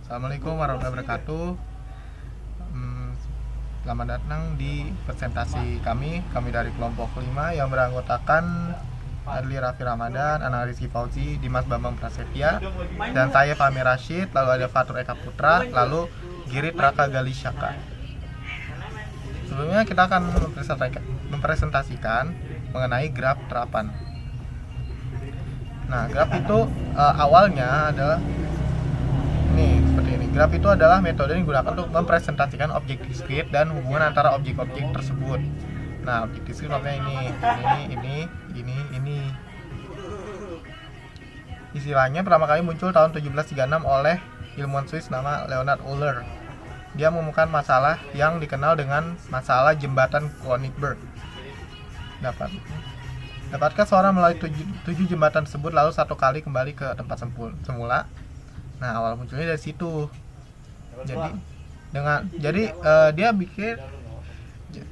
Assalamualaikum warahmatullahi wabarakatuh. Selamat datang di presentasi kami dari kelompok 5 yang beranggotakan Adli Raffi Ramadan, Ana Rizky Fauzi, Dimas Bambang Prasetya, dan saya Fahmi Rashid, lalu ada Fatur Eka Putra, lalu Girit Raka Galisyaka. Sebelumnya kita akan mempresentasikan mengenai graf terapan. Nah, graf itu awalnya adalah ini seperti ini. Graf itu adalah metode yang digunakan untuk mempresentasikan objek diskrit dan hubungan antara objek-objek tersebut. Nah, objek diskrit ini. Istilahnya pertama kali muncul tahun 1736 oleh ilmuwan Swiss nama Leonhard Euler. Dia menemukan masalah yang dikenal dengan masalah jembatan Königsberg. Dapatkah seorang melalui 7 jembatan tersebut lalu satu kali kembali ke tempat semula? Nah, awal munculnya dari situ. Dia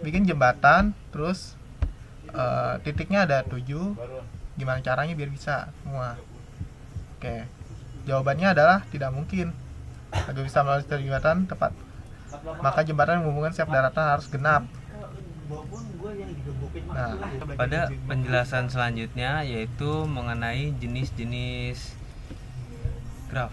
bikin jembatan, terus titiknya ada 7. Gimana caranya biar bisa semua? Oke. Jawabannya adalah tidak mungkin. Agar bisa melalui jembatan tepat, maka jembatan yang menghubungkan setiap daratan harus genap. Nah, pada penjelasan selanjutnya yaitu mengenai jenis-jenis graf.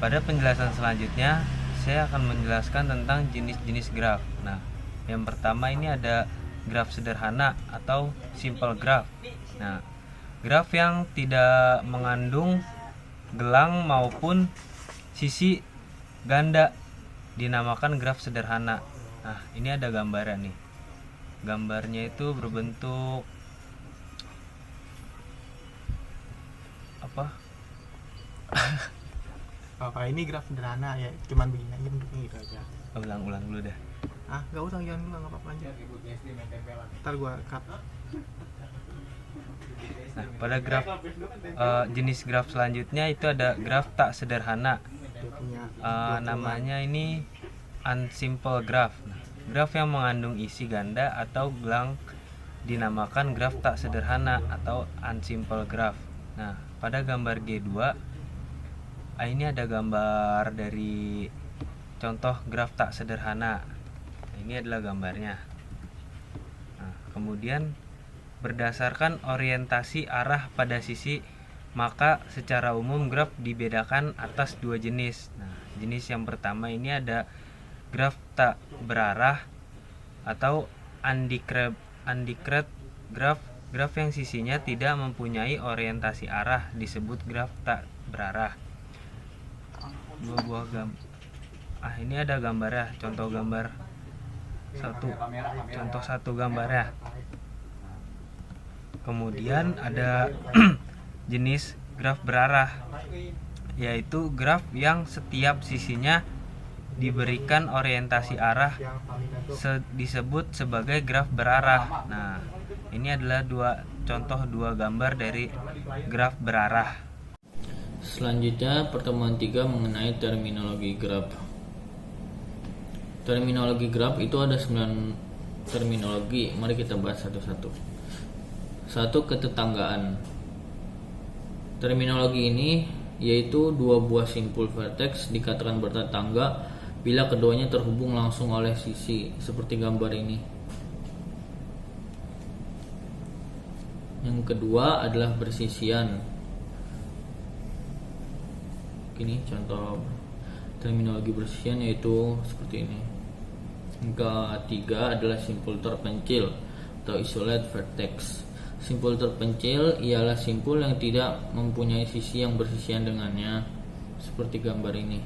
Pada penjelasan selanjutnya saya akan menjelaskan tentang jenis-jenis graf. Nah, yang pertama ini ada graf sederhana atau simple graph. Nah, graf yang tidak mengandung gelang maupun sisi ganda dinamakan graf sederhana. Nah, ini ada gambarnya nih. Gambarnya itu berbentuk apa? Ini graf sederhana ya, cuman begini aja bentuknya gitu aja. Ulang dulu dah. Gak usah, jangan dulu, gak apa-apa aja. Ntar gua cut. Nah, pada graf jenis graf selanjutnya itu ada graf tak sederhana. Namanya ini unsimple graph. Nah, graf yang mengandung isi ganda atau gelang dinamakan graf tak sederhana atau unsimple graph. Nah, pada gambar G2 ini ada gambar dari contoh graf tak sederhana. Ini adalah gambarnya. Nah, kemudian berdasarkan orientasi arah pada sisi, maka secara umum graf dibedakan atas 2 jenis. Nah, jenis yang pertama ini ada graf tak berarah atau undecreed graph. Graf yang sisinya tidak mempunyai orientasi arah disebut graf tak berarah. Ini ada gambarnya, contoh gambar 1 gambarnya. Kemudian ada jenis graf berarah, yaitu graf yang setiap sisinya diberikan orientasi arah disebut sebagai graf berarah. Nah, ini adalah contoh dua gambar dari graf berarah. Selanjutnya pertemuan 3 mengenai terminologi graf. Terminologi graf itu ada 9 terminologi. Mari kita bahas satu-satu. 1. Ketetanggaan. Terminologi ini yaitu 2 buah simpul vertex dikatakan bertetangga bila keduanya terhubung langsung oleh sisi, seperti gambar ini. Yang kedua adalah bersisian. Ini contoh terminologi bersisian yaitu seperti ini. Yang ketiga adalah simpul terpencil atau isolate vertex. Simpul terpencil ialah simpul yang tidak mempunyai sisi yang bersisian dengannya, seperti gambar ini.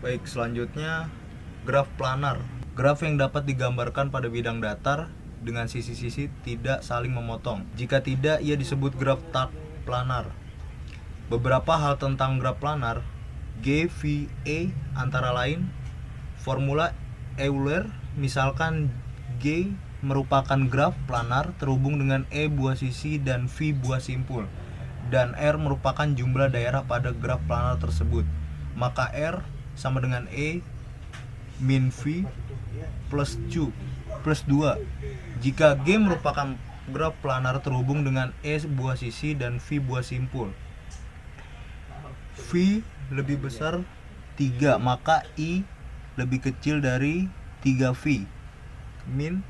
Baik, selanjutnya graf planar. Graf yang dapat digambarkan pada bidang datar dengan sisi-sisi tidak saling memotong. Jika tidak, ia disebut graf tak planar. Beberapa hal tentang graf planar, G, V, E antara lain formula Euler, misalkan G merupakan graf planar terhubung dengan E buah sisi dan V buah simpul, dan R merupakan jumlah daerah pada graf planar tersebut. Maka R sama dengan E min V plus 2. Jika G merupakan graf planar terhubung dengan E buah sisi dan V buah simpul, V lebih besar 3, maka I lebih kecil dari 3V. Min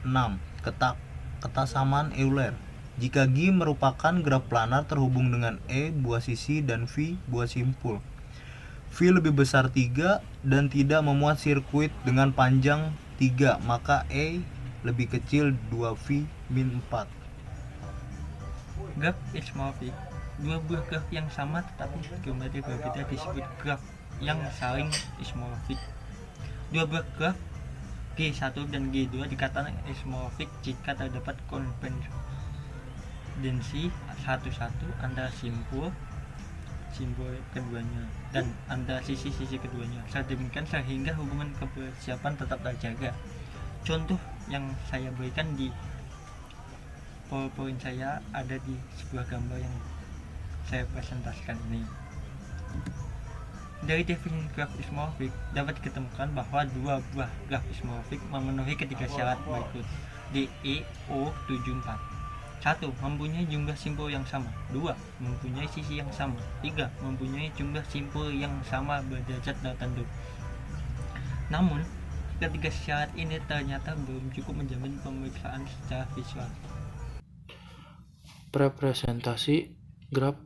6. Ketasamaan Euler. Jika G merupakan graf planar terhubung dengan E buah sisi dan V buah simpul, V lebih besar 3 dan tidak memuat sirkuit dengan panjang 3, maka E lebih kecil 2V min 4. Graf isomorfik. Dua buah graf yang sama tetapi geometri berbeda disebut graf yang saling isomorfik. Dua buah graf G1 dan G2 dikatakan isomorfik jika terdapat konvergensi satu-satu antara simpul keduanya dan antara sisi-sisi keduanya. Sedemikian sehingga hubungan kebersiapan tetap terjaga. Contoh yang saya berikan di PowerPoint saya ada di sebuah gambar yang saya presentasikan ini. Dari definisi graf isomorfik dapat diketemukan bahwa dua buah graf isomorfik memenuhi ketiga syarat berikut. DEO74. 1. Mempunyai jumlah simpul yang sama. 2. Mempunyai sisi yang sama. 3. Mempunyai jumlah simpul yang sama berderajat tertentu. Namun, ketiga syarat ini ternyata belum cukup menjamin pemeriksaan secara visual. Representasi graf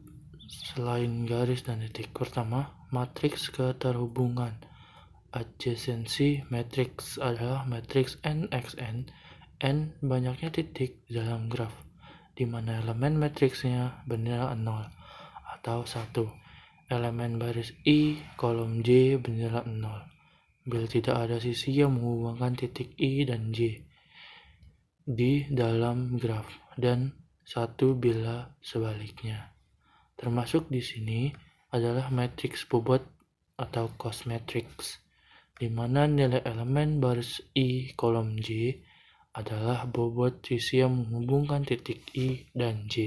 selain garis dan titik. Pertama, matriks keterhubungan. Adjacency matrix adalah matriks NXN. N banyaknya titik di dalam graf, di mana elemen matriksnya bernilai 0 atau 1. Elemen baris I kolom J bernilai 0 bila tidak ada sisi yang menghubungkan titik I dan J di dalam graf, dan 1 bila sebaliknya. Termasuk di sini adalah matriks bobot atau cos matrix, di mana nilai elemen baris I kolom J adalah bobot sisi yang menghubungkan titik I dan J.